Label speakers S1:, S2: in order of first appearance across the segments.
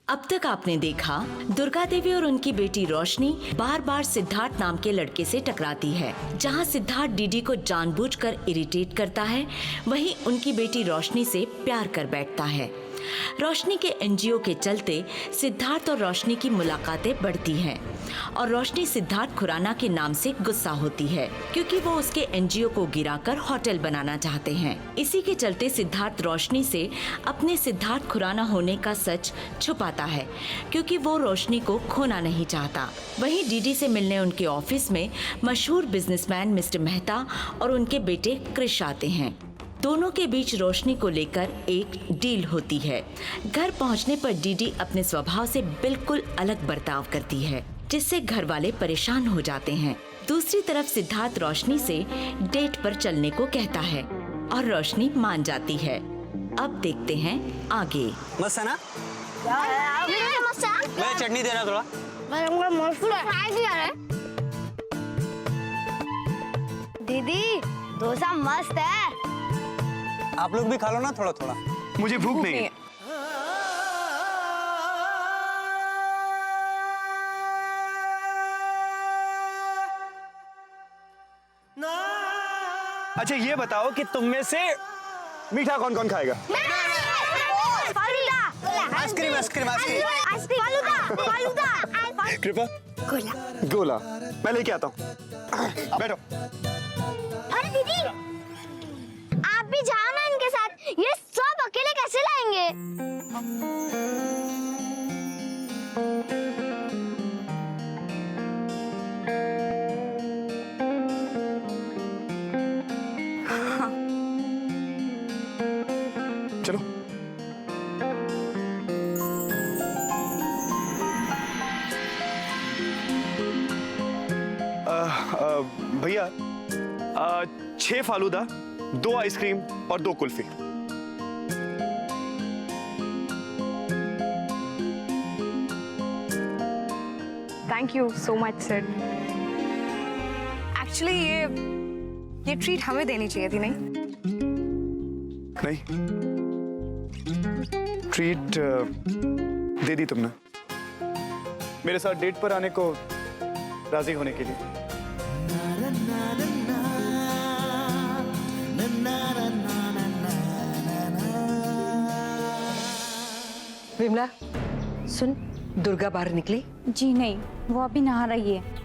S1: अब तक आपने देखा दुर्गा देवी और उनकी बेटी रोशनी बार बार सिद्धार्थ नाम के लड़के से टकराती है। जहां सिद्धार्थ डीडी को जानबूझकर इरिटेट करता है, वहीं उनकी बेटी रोशनी से प्यार कर बैठता है। रोशनी के एनजीओ के चलते सिद्धार्थ और रोशनी की मुलाकातें बढ़ती हैं और रोशनी सिद्धार्थ खुराना के नाम से गुस्सा होती है क्योंकि वो उसके एनजीओ को गिराकर होटल बनाना चाहते हैं। इसी के चलते सिद्धार्थ रोशनी से अपने सिद्धार्थ खुराना होने का सच छुपाता है क्योंकि वो रोशनी को खोना नहीं चाहता। वहीं डीडी से मिलने उनके ऑफिस में मशहूर बिजनेसमैन मिस्टर मेहता और उनके बेटे क्रिश आते हैं। दोनों के बीच रोशनी को लेकर एक डील होती है। घर पहुंचने पर डीडी अपने स्वभाव से बिल्कुल अलग बर्ताव करती है, जिससे घर वाले परेशान हो जाते हैं। दूसरी तरफ सिद्धार्थ रोशनी से डेट पर चलने को कहता है और रोशनी मान जाती है। अब देखते हैं आगे।
S2: मस्त है ना? मैं चटनी दे रहा थोड़ा।
S3: दीदी डोसा मस्त है।
S2: आप लोग भी खा लो ना थोड़ा थोड़ा।
S4: मुझे भूख नहीं है। अच्छा ये बताओ कि तुम में से मीठा कौन कौन खाएगा?
S2: Ice cream ice cream ice cream.
S4: कृपा गोला मैं लेके आता हूँ। बैठो।
S3: अरे दीदी आप भी जाओ ना इनके साथ, ये सब अकेले कैसे लाएंगे?
S4: चलो। भैया 6 फालूदा, 2 आइसक्रीम और 2 kulfi.
S5: Thank you so much sir. Actually ये ट्रीट हमें देनी चाहिए थी, नहीं?
S4: नहीं, ट्रीट दे दी तुमने मेरे साथ डेट पर आने को राजी होने के लिए।
S6: विमला सुन, दुर्गा बाहर निकली?
S7: जी नहीं, वो अभी नहा रही है।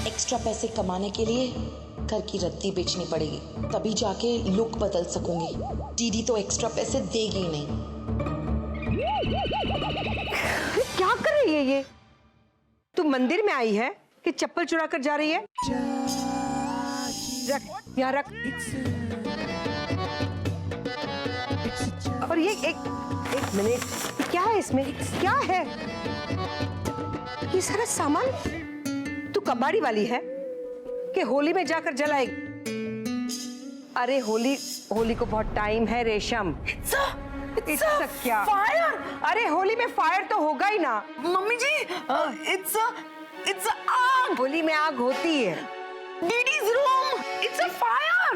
S8: एक्स्ट्रा पैसे कमाने के लिए घर की रद्दी बेचनी पड़ेगी, तभी जाके लुक बदल सकूंगी। दीदी तो एक्स्ट्रा पैसे देगी नहीं।
S6: क्या कर रही है ये? तू मंदिर में आई है कि चप्पल चुरा कर जा रही है? रख यहाँ रख। और ये एक मिनट, क्या है इसमें? क्या है ये सारा सामान? तू कबाड़ी वाली है कि होली में जाकर जलाएगी? अरे होली को बहुत टाइम है रेशम। It's a क्या? फायर! अरे होली में फायर तो होगा ही ना
S9: मम्मी जी। it's a आग।
S6: होली में आग होती है।
S9: Diddy's room, it's a fire।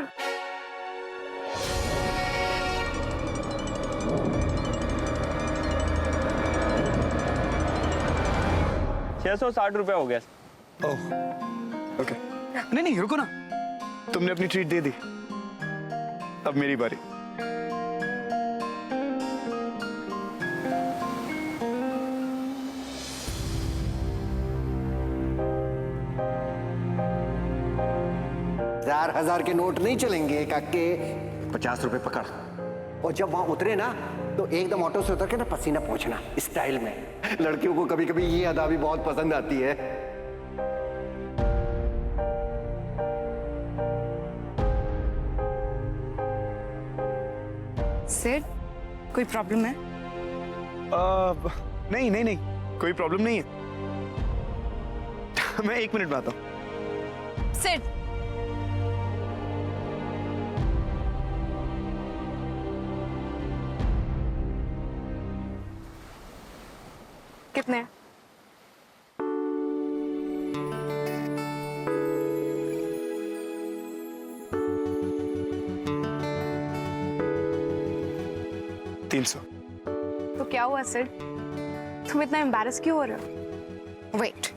S2: 660 रुपया हो गया।
S4: Oh okay. नहीं रुको ना, तुमने अपनी ट्रीट दे दी, अब मेरी बारी।
S10: हजार के नोट नहीं चलेंगे काके।
S11: 50 रुपए पकड़।
S10: और जब वहां उतरे ना तो एकदम ऑटो से उतर के ना पसीना पोंछना स्टाइल में। लड़कियों को कभी कभी ये अदा भी बहुत पसंद आती है।
S5: सर कोई प्रॉब्लम है?
S4: नहीं कोई प्रॉब्लम नहीं है। मैं 1 मिनट में आता हूँ।
S5: सिड। कितने?
S4: $300।
S5: तो क्या हुआ सिड? तुम इतना एम्बैरस क्यों हो रहे हो? वेट,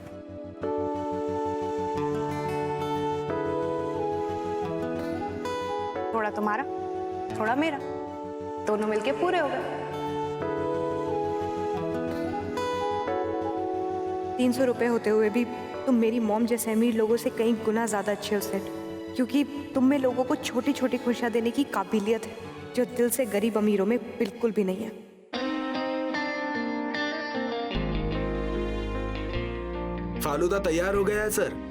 S5: थोड़ा तुम्हारा, थोड़ा मेरा, दोनों मिलके पूरे हो गए।
S6: 300 रुपए होते हुए भी तुम मेरी मॉम जैसे अमीर लोगों से कई गुना ज्यादा अच्छे हो सेठ, क्योंकि तुम में लोगों को छोटी छोटी खुशियां देने की काबिलियत है जो दिल से गरीब अमीरों में बिल्कुल भी नहीं है।
S11: फालूदा तैयार हो गया है सर।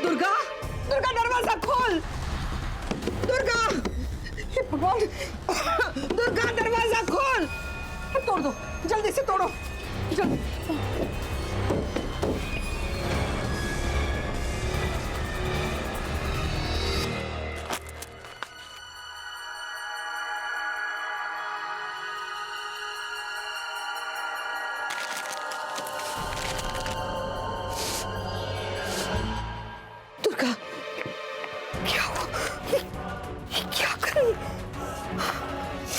S6: दुर्गा, दुर्गा दरवाजा खोल। दुर्गा, हे भगवान, दुर्गा दरवाजा खोल। तोड़ दो, जल्दी से तोड़ो, जल्दी। दुर्गा, क्या हुआ? ये क्या कर रही?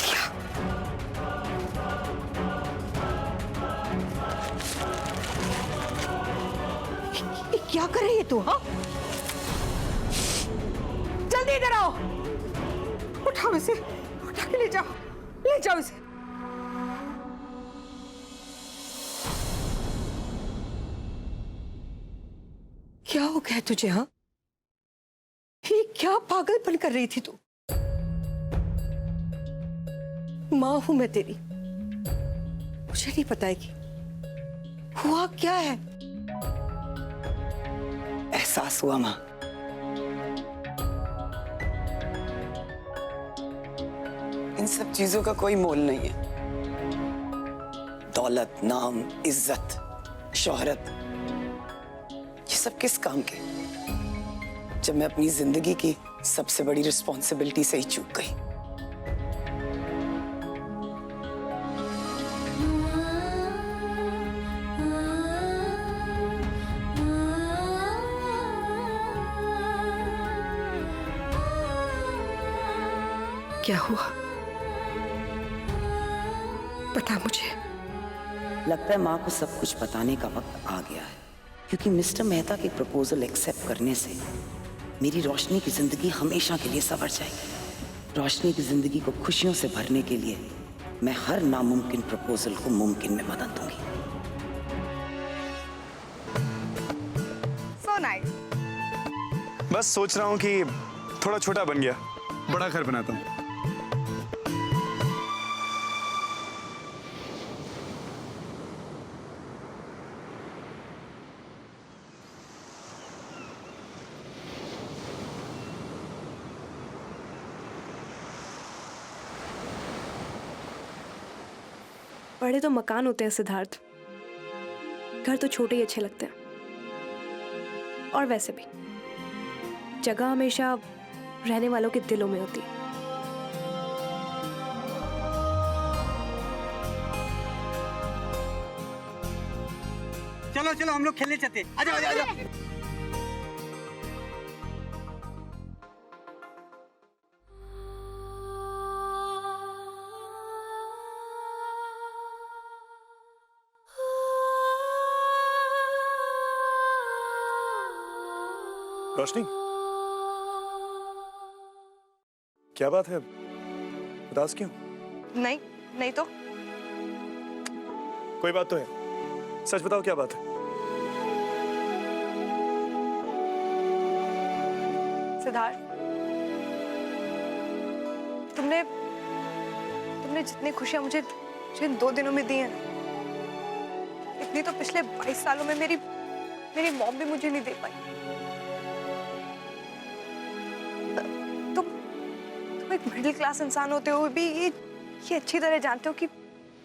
S6: क्या? ये क्या कर रही है तू? हाँ, जल्दी इधर आओ। उठाओ इसे, उठा के ले जाओ, ले जाओ इसे। क्या हो गया तुझे? हाँ, ये क्या पागलपन कर रही थी तू? माँ हूं मैं तेरी, मुझे नहीं पता है कि हुआ क्या है।
S9: एहसास हुआ माँ। इन सब चीजों का कोई मोल नहीं है। दौलत, नाम, इज्जत, शोहरत, ये सब किस काम के, जब मैं अपनी जिंदगी की सबसे बड़ी रिस्पॉन्सिबिलिटी से ही चूक गई।
S6: क्या हुआ? बता मुझे।
S9: लगता है माँ को सब कुछ बताने का वक्त आ गया है, क्योंकि मिस्टर मेहता के प्रपोजल एक्सेप्ट करने से मेरी रोशनी की जिंदगी हमेशा के लिए संवर जाएगी। रोशनी की जिंदगी को खुशियों से भरने के लिए मैं हर नामुमकिन प्रपोजल को मुमकिन में बदल दूंगी।
S5: So nice.
S4: बस सोच रहा हूँ कि थोड़ा छोटा बन गया, बड़ा घर बनाता हूँ।
S5: बड़े तो मकान होते हैं सिद्धार्थ, घर तो छोटे ही अच्छे लगते हैं। और वैसे भी जगह हमेशा रहने वालों के दिलों में होती है।
S2: चलो चलो हम लोग खेलने चलते हैं। आजा आजा आजा।
S4: रोशनी, क्या बात है? उदास क्यों?
S5: नहीं, नहीं तो
S4: कोई बात तो है, सच बताओ क्या बात है?
S5: सिद्धार्थ, तुमने जितनी खुशियां मुझे इन 2 दिनों में दी हैं, इतनी तो पिछले 22 सालों में मेरी मॉम भी मुझे नहीं दे पाई। तुम एक मिडिल क्लास इंसान होते हुए भी ये अच्छी तरह जानते हो कि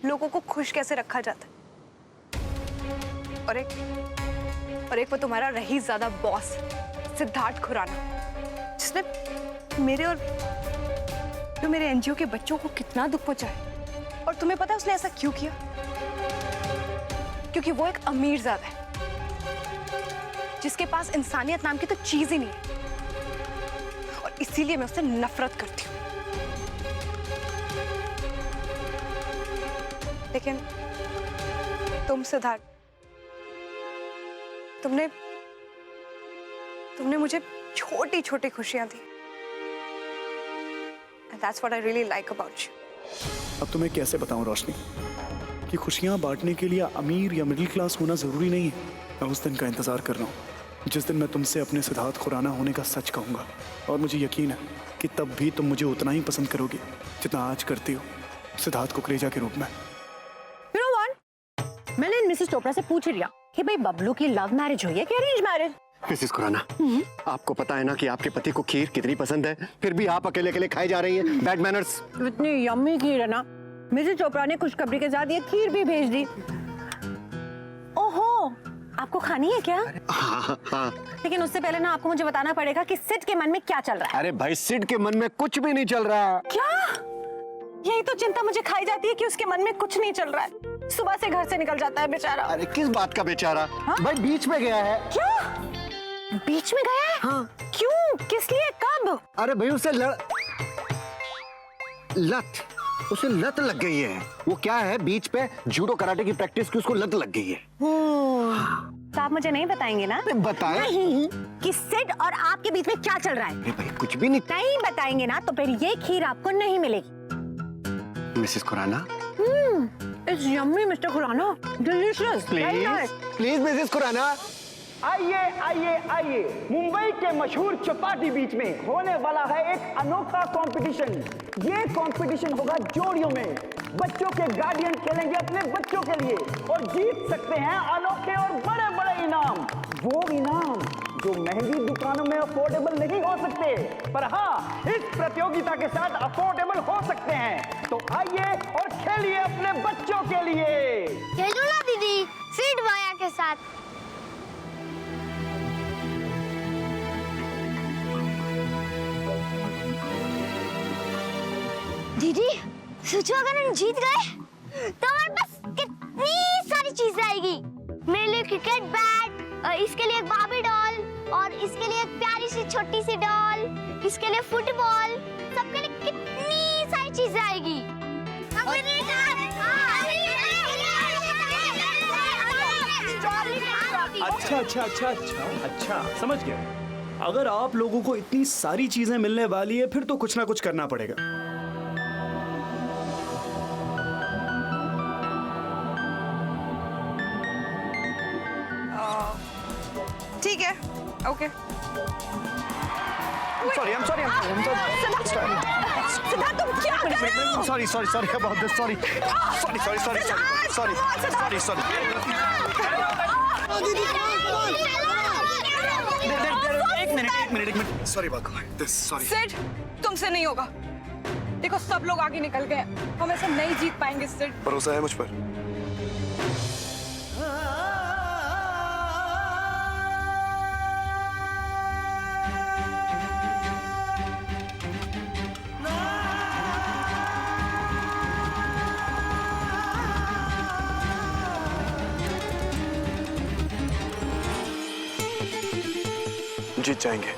S5: लोगों को खुश कैसे रखा जाता है। और एक वो तुम्हारा रही ज्यादा बॉस सिद्धार्थ खुराना, जिसने मेरे एनजीओ के बच्चों को कितना दुख पहुंचाया। और तुम्हें पता है उसने ऐसा क्यों किया? क्योंकि वो एक अमीरजादा है जिसके पास इंसानियत नाम की तो चीज ही नहीं है, और इसीलिए मैं उससे नफरत करती हूँ। लेकिन तुम सिद्धार्थ, तुमने मुझे छोटी छोटी खुशियां दी। And that's what I really like about you.
S4: अब तुम्हें कैसे बताऊं रोशनी कि खुशियां बांटने के लिए अमीर या मिडिल क्लास होना जरूरी नहीं है। मैं उस दिन का इंतजार कर रहा हूँ जिस दिन मैं तुमसे अपने सिद्धार्थ खुराना होने का सच कहूंगा, और मुझे यकीन है कि तब भी तुम मुझे उतना ही पसंद करोगे जितना आज करती हो, सिद्धार्थ कुकरेजा के रूप में।
S6: You know what? मैंने मिसेस चोपड़ा से पूछ लिया कि भाई बबलू की लव मैरिज हुई है कि अरेंज मैरिज।
S10: मिसेस खुराना, आपको पता है ना कि आपके पति को खीर कितनी पसंद है, फिर भी आप अकेले अकेले खाई जा रही हैं। Bad manners.
S6: इतनी यम्मी खीर है ना, मिसेस चोपड़ा ने खुशखबरी के साथ ये खीर भी भेज दी। ओहो, आपको खानी है क्या?
S10: हाँ।
S6: लेकिन उससे पहले ना आपको मुझे बताना पड़ेगा कि सिड के मन में क्या चल रहा है।
S10: अरे भाई, सिड के मन में कुछ भी नहीं चल रहा।
S6: क्या? यही तो चिंता मुझे खाई जाती है कि उसके मन में कुछ नहीं चल रहा है। सुबह से घर से निकल जाता है बेचारा।
S10: अरे किस बात का बेचारा? भाई बीच में गया है।
S6: क्या? बीच में गया है? हाँ। क्यों? किस लिए? कब?
S10: अरे भाई उसे उसे लत लग गई है। वो क्या है, बीच पे जूडो कराटे की प्रैक्टिस की उसको लत लग गई है।
S6: तो आप मुझे नहीं बताएंगे ना?
S10: बताएं?
S6: नहीं, कि सिड और आपके बीच में क्या चल रहा है?
S10: अरे भाई कुछ भी नहीं।
S6: नहीं बताएंगे ना तो फिर ये खीर आपको नहीं मिलेगी।
S10: Mrs Khurana,
S6: it's yummy Mr Khurana, delicious.
S10: Please Mrs Khurana.
S12: आइए, मुंबई के मशहूर चौपाटी बीच में होने वाला है एक अनोखा कंपटीशन। ये कंपटीशन होगा जोड़ियों में। बच्चों के गार्डियन खेलेंगे अपने बच्चों के लिए और जीत सकते हैं अनोखे और बड़े बड़े इनाम। वो इनाम जो महंगी दुकानों में अफोर्डेबल नहीं हो सकते, पर हाँ इस प्रतियोगिता के साथ अफोर्डेबल हो सकते हैं। तो आइए और खेलिए अपने बच्चों के लिए।
S3: खेलो ना दीदी, सीट भैया के साथ। दीदी, सोचो अगर हम जीत गए तो हमारे पास कितनी सारी चीजें आएगी। मेरे लिए क्रिकेट बैट, इसके लिए एक बार्बी डॉल, और इसके लिए एक प्यारी सी छोटी सी डॉल, इसके लिए फुटबॉल, सबके लिए कितनी सारी चीजें आएगी।
S4: अच्छा, समझ गया। अगर आप लोगों को इतनी सारी चीजें मिलने वाली है फिर तो कुछ ना कुछ करना पड़ेगा।
S5: ठीक है, okay.
S4: Sorry, I'm sorry.
S6: Siddharth, तुम क्या कर रहे हो?
S4: Sorry about this. Sorry. एक minute. Sorry about this. Sorry.
S5: Sid, तुमसे नहीं होगा। देखो सब लोग आगे निकल गए, हम ऐसे नहीं जीत पाएंगे सिड।
S4: भरोसा है मुझ पर? जीत जाएंगे।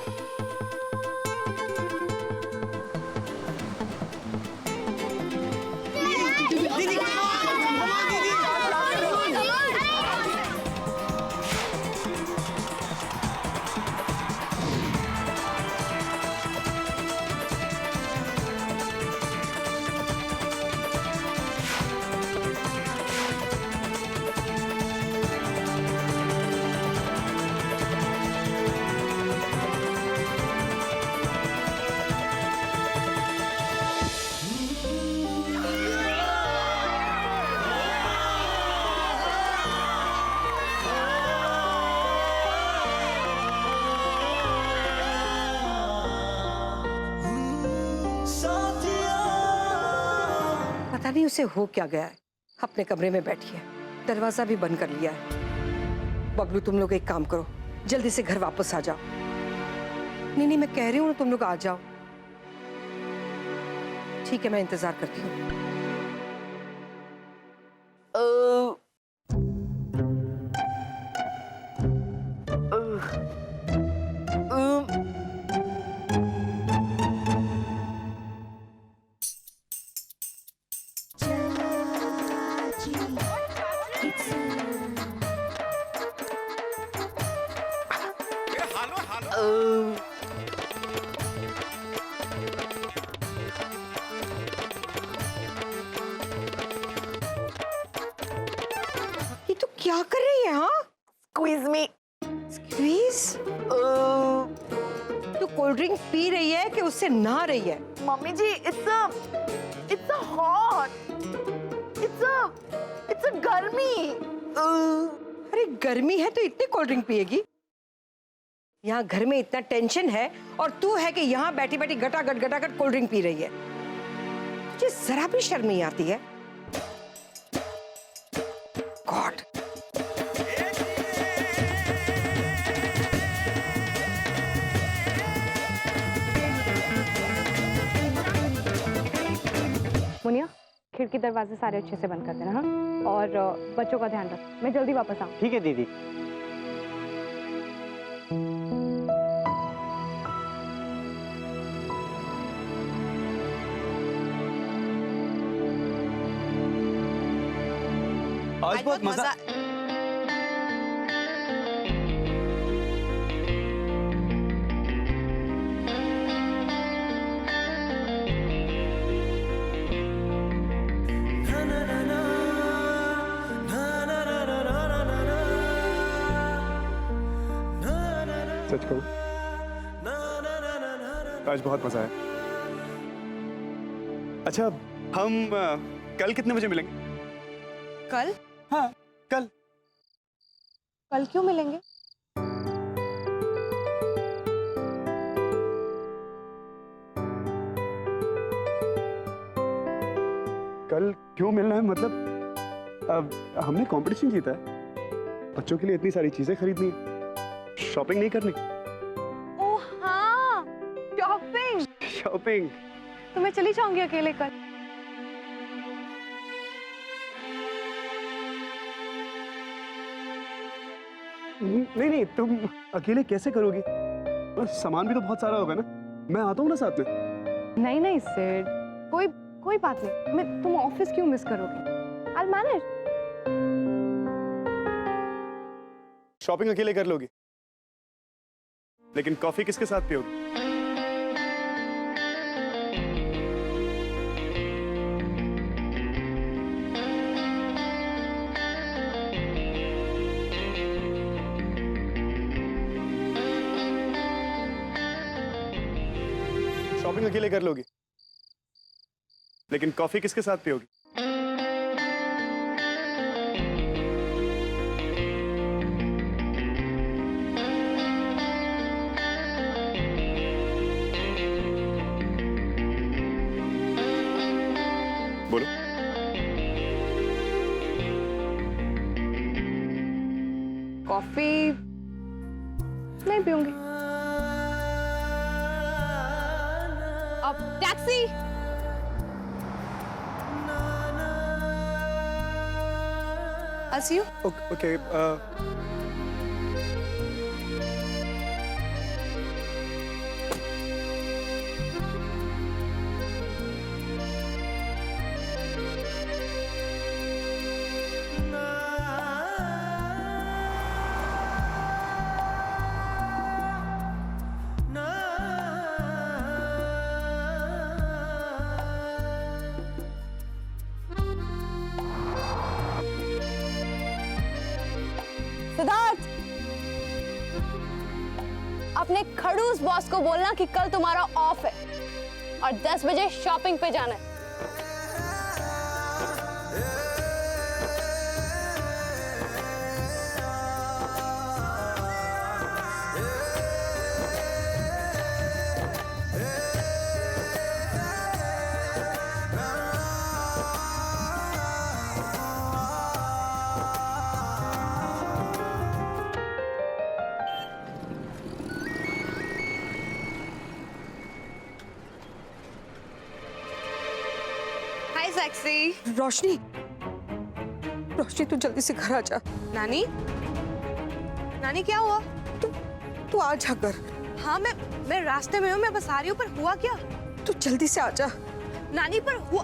S6: नहीं उसे हो क्या गया है। अपने कमरे में बैठी है, दरवाजा भी बंद कर लिया है। बबलू तुम लोग एक काम करो, जल्दी से घर वापस आ जाओ। नहीं मैं कह रही हूँ तुम लोग आ जाओ। ठीक है, मैं इंतजार करती हूँ। ये तो क्या कर रही है? हाँ,
S8: स्क्वीज मी।
S6: स्क्वीज? तो कोल्ड ड्रिंक पी रही है कि उससे नहा रही है?
S8: Mummy ji, it's a hot, it's a गर्मी।
S6: अरे गर्मी है तो इतनी कोल्ड ड्रिंक पिएगी? यहाँ घर में इतना टेंशन है और तू है कि यहाँ बैठी बैठी गटागट कोल्ड ड्रिंक पी रही है। तुझे जरा भी शर्म नहीं आती है? गॉड।
S5: मुनिया, खिड़की दरवाजे सारे अच्छे से बंद कर देना। हाँ, और बच्चों का ध्यान रख। मैं जल्दी वापस आऊँ।
S2: ठीक है दीदी। आज बहुत मजा।
S4: सच कहूं, आज बहुत मजा आया। अच्छा, हम कल कितने बजे मिलेंगे?
S5: कल?
S4: हाँ, कल।
S5: कल क्यों मिलेंगे?
S4: कल क्यों मिलना है मतलब, अब हमने कंपटीशन जीता है, बच्चों के लिए इतनी सारी चीजें खरीदनी है, शॉपिंग नहीं करनी।
S5: ओह हाँ, शॉपिंग।
S4: शॉपिंग
S5: तो मैं चली जाऊंगी अकेले कल।
S4: नहीं, तुम अकेले कैसे करोगी? और सामान भी तो बहुत सारा होगा ना, मैं आता हूँ ना साथ में।
S5: नहीं सिड, कोई बात नहीं। तुम ऑफिस क्यों मिस करोगे? I'll manage।
S4: शॉपिंग अकेले कर लोगी, लेकिन कॉफी किसके साथ पियोगी? शॉपिंग अकेले कर लोगी, लेकिन कॉफी किसके साथ पियोगी? बोलो।
S5: कॉफी नहीं पीऊंगी। अब taxi. I'll see you.
S4: Okay.
S5: Siddharth, अपने खड़ूस बॉस को बोलना कि कल तुम्हारा ऑफ है और 10 बजे शॉपिंग पे जाना है। सेक्सी।
S6: रोशनी, रोशनी तू जल्दी से घर आ जा।
S5: नानी, नानी क्या हुआ?
S6: तू आ जा घर।
S5: हाँ मैं रास्ते में हूँ, मैं बस आ रही हूँ, पर हुआ क्या?
S6: तू जल्दी से आ जा।
S5: नानी पर हुआ